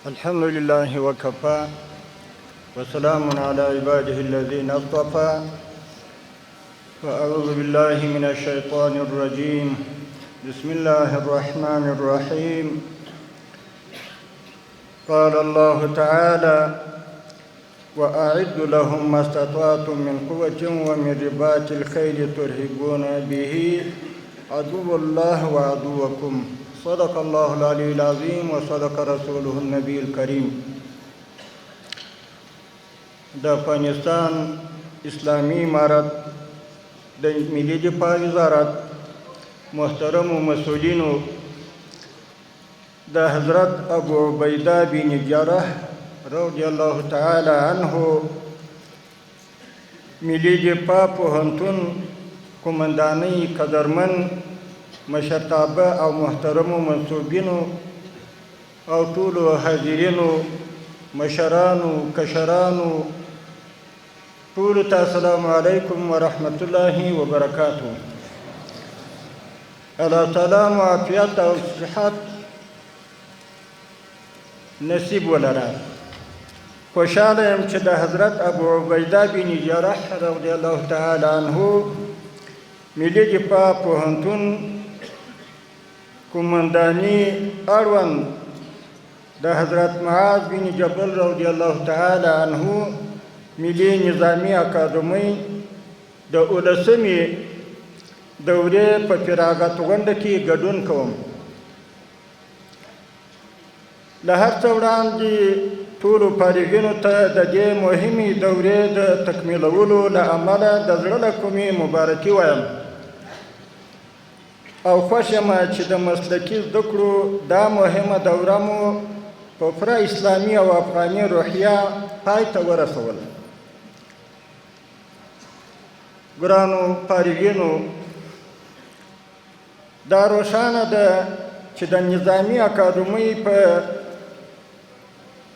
الحمد لله وكفى وسلام على عباده الذين اصطفى وأعوذ بالله من الشيطان الرجيم بسم الله الرحمن الرحيم قال الله تعالى وأعدوا لهم ما استطعتم من قوة ومن رباط الخيل ترهبون به عدو الله وعدوكم صدق الله العلي العظيم وصدق رسوله النبي الكريم. د افغانستان اسلامی امارت د ملي دفاع وزارت محترم مسؤولینو د حضرت ابو عبیده بن جراح رضی الله تعالی عنه ملي دفاع پوهنتون قومندانۍ قدرمن مشرتابه او محترمو منصوبینو او ټولو حاضرینو مشرانو کشرانو ټولو ته السلام علیکم ورحمت الله وبرکاته. الله تعالی مو عافیت او صحت نصیب ولره. خوشحاله یم چې د حضرت ابو عبیده بن جراح رضی الله تعالی عنه ملي دفاع پوهنتون قومنداني اړوند د حضرت معاذ بن جبل رضی الله تعالی عنه ملي نظامی اکادمۍ د 11مې دورې په فراغت غونډه کې ګډون کوم. له هر څه وړاندې ټولو فارغینو ته د دې مهمې دورې د تکمیلولو له امله د زړه له کومې مبارکي وایم او خوښ یم چې د مسلکي زده کړو دا مهمه دوره مو په پوره اسلامي او افغاني روحیه پای ته ورسوله. ګرانو فارغینو، دا روښانه ده چې د نظامي اکادمۍ په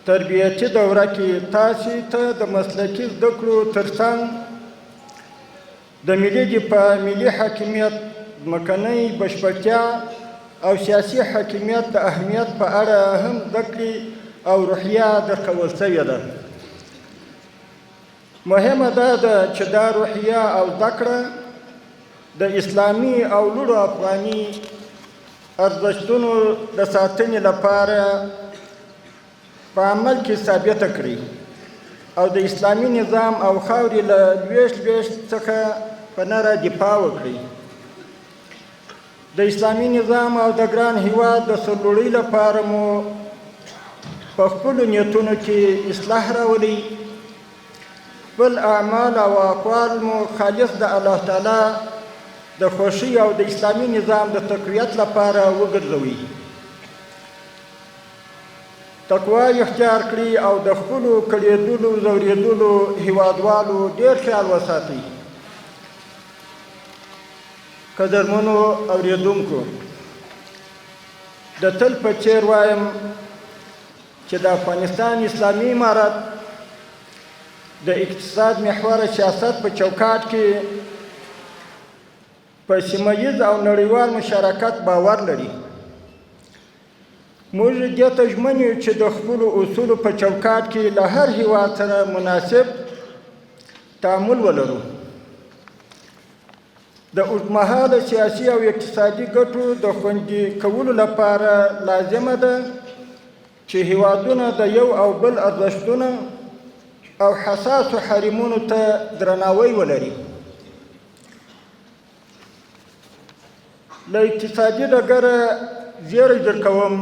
تربیتي دوره کې تاسې ته د مسلکي زده کړو ترڅنګ د ملي دفاع، ملي حاکمیت، ځمکنۍ بشپړتیا او سیاسي حاکمیت د اهمیت په اړه هم زده کړې او روحیه درکول شوې ده. مهمه دا ده چې دا روحیه او زده کړه د اسلامي او لوړو افغاني ارزښتونو د ساتنې لپاره په عمل کې ثابته کړي او د اسلامي نظام او خاورې له لویشت څخه په نره دفاع وکړي. د اسلامي نظام او د ګران هیواد د سرلوړۍ لپاره مو په خپلو نیتونو کې اصلاح راولي. خپل اعمال او اقوال مو خالص د الله تعالی د خوښۍ او د اسلامي نظام د تقویت لپاره وګرځوي. تقوا اختیار کړي او د خپلو کړېدلو ځورېدلو هیوادوالو ډېر خیال وساتئ. قدرمنو اورېدونکو، د تل په څېر وایم چې د افغانستان اسلامي امارت د اقتصاد محور سیاست په چوکاټ کې په سیمه ییز او نړیوال مشارکت باور لري. موږ دې ته ژمن یو چې د خپلو اصولو په چوکاټ کې له هر هیواد سره مناسب تعامل ولرو. د اوږدمهاله سیاسي او اقتصادي ګټو د خوندي کولو لپاره لازمه ده چې هیوادونه د یو او بل ارزښتونه او حساسو حرمونو ته درناوی ولري. له اقتصادي ډګره زیری درکوم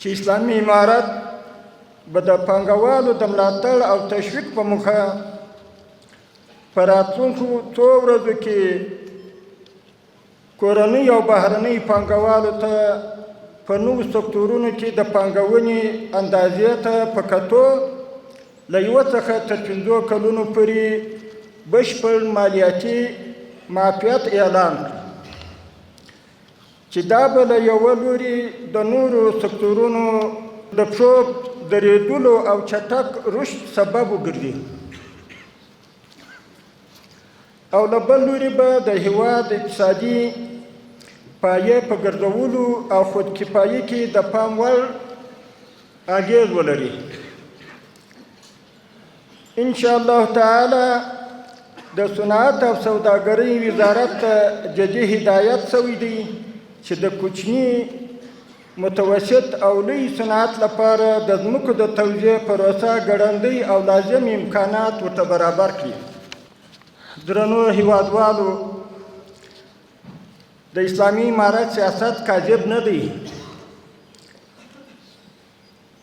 چې اسلامي امارت به د پانګوالو د ملاتړ او تشویق په موخه په راتلونکو څو ورځو کې کورنۍ او بهرنۍ پانګوالو ته په نوو سکتورونو کې د پانګونې اندازې ته په کتو له 1 څخه تر 5 کلونو پورې بشپړ مالیاتي معافیت اعلان کړي چې دا به له یوه لوري د نورو سکتورونو د پښو درېدلو او چټک رشد سبب وګرځي او له بل لوري به د هیواد اقتصادي پایې په ګرځولو او خودکفایي کې د پام وړ اغېز ولري. ان شاء الله تعالی د صنعت او سوداګرۍ وزارت ته جدي هدایت شوی دی چې د کوچني متوسط او لوی صنعت لپاره د ځمکو د توزیع پروسه ګړندۍ او لازم امکانات ورته برابر کړي. درنو هیوادوالو، د اسلامي امارت سیاست کاذب نه دی.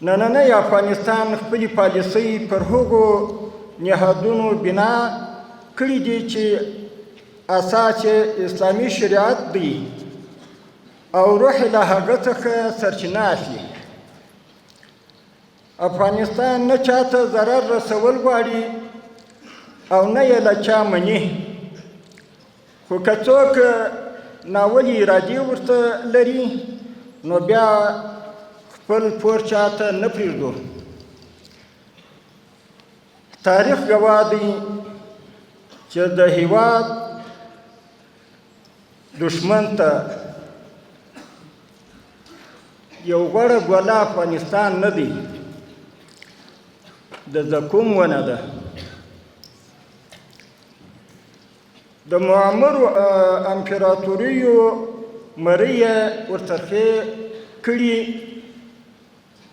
نننی افغانستان خپلې پالیسۍ پر هغو نهادونو بنا کړي دي چې اساس یې اسلامي شریعت دی او روح له هغه څخه سرچینه اخلي. افغانستان نه چاته ضرر رسول غواړي او نه یې له چا مني، خو که څوک ناولې ارادې ورته لري نو بیا خپل پور چاته نه پرېږدو. تاریخ ګواه دی چې د هیواد دشمن ته یو غوره ګوله افغانستان نه دی، د زکوم ونه ده. د معمرو امپراتوریو مرۍ یې ورڅرخې کړي،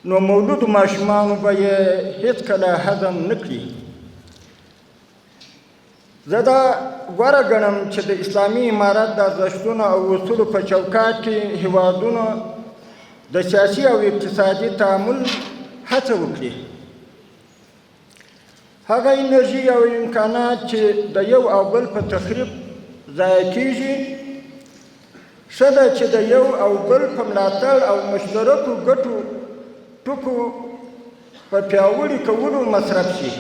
نو مولودو ماشومانو به یې هېڅکله هضم نه کړي. زه دا غوره ګڼم چې د اسلامي امارت د ارزښتونو او اصولو په چوکاټ کې هیوادونو د سیاسي او اقتصادي تعامل هڅه وکړي. هغه انرژي او امکانات چې د یو او بل په تخریب ضایع کیږي، ښه ده چې د یو او بل په ملاتړ او مشترکو ګټو ټکو په پیاوړي کولو مصرف شي.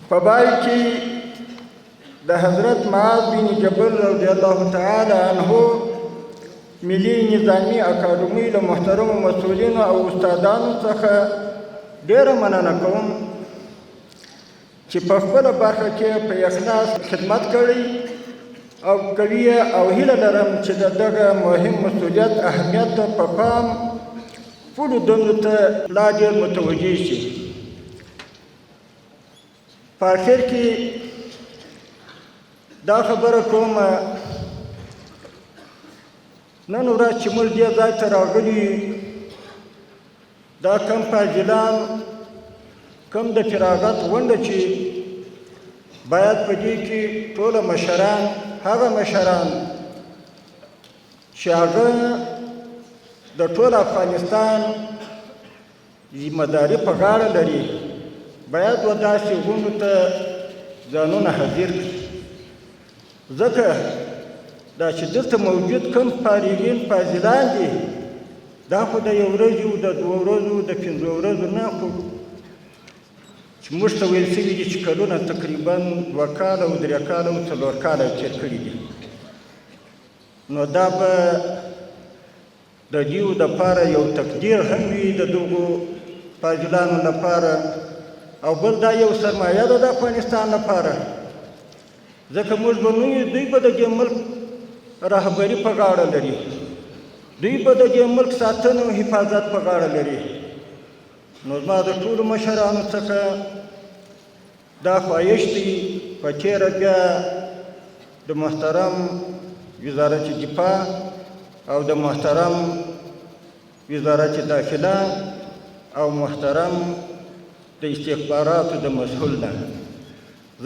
په پای کې د حضرت معاذ بن جبل رضی الله تعالی عنه ملي نظامي اکاډمۍ له محترمو مسؤلینو او استادانو څخه ډېره مننه کوم چې په خپله برخه کې په اخلاص خدمت کړی او کوي، او هیله لرم چې د دغه مهم مسؤلیت اهمیت په پام ټولو دندو ته لا ډېر متوجه شي. په اخر کې دا خبره کوم، نن ورځ چې موږ دې ځای ته راغلي، دا کم فاضلان، کم د فراغت غونډه چې باید په دې کې ټوله مشران، هغه مشران چې هغه د ټول افغانستان ذمه داري په غاړه لري، باید و داسې غونډو ته ځانونه حاضر کړي. ځکه دا چې دلته موجود کم فارغین فاضلان دي، دا خو د یو ورځې، د دوه ورځو، د 5 ورځو نه، خو چې موږ ته ویل شوي دي چې کلونه تقریبا 2 کاله او 3 کاله او 4 کاله یې تېر کړي دي. نو دا به د دیو دپاره یو تقدیر هم وي د دغو فاضلانو لپاره، او بل دا یو سرمایه ده د افغانستان لپاره، ځکه موږ به نه یو، دوی به د دې ملک رهبري په غاړه لري، دوی به د دې ملک ساتنه او حفاظت په غاړه لري. نو زما د ټولو مشرانو څخه دا خواهش دی، په تېره بیا د محترم وزارت دفاع او د محترم وزارت داخله او محترم د استخباراتو د مسؤل ده،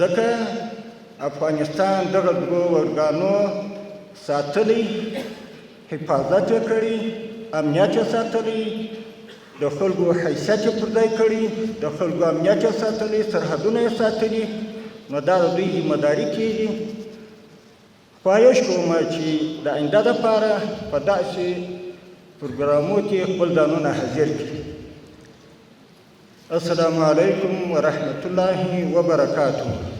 ځکه افغانستان دغه دوو ارګانو ساتلی، حفاظت یې کړي، امنیت یې ساتلی، د خلکو حیثیت یې پر ځای کړي، د خلکو امنیت یې ساتلی، سرحدونه یې ساتلي. نو دا د دوی ذمه داري کېږي. خواهش کوم چې د آینده دپاره په داسې پروګرامو کې خپل ځانونه حاضر کړي. السلام علیکم ورحمة الله وبرکاته.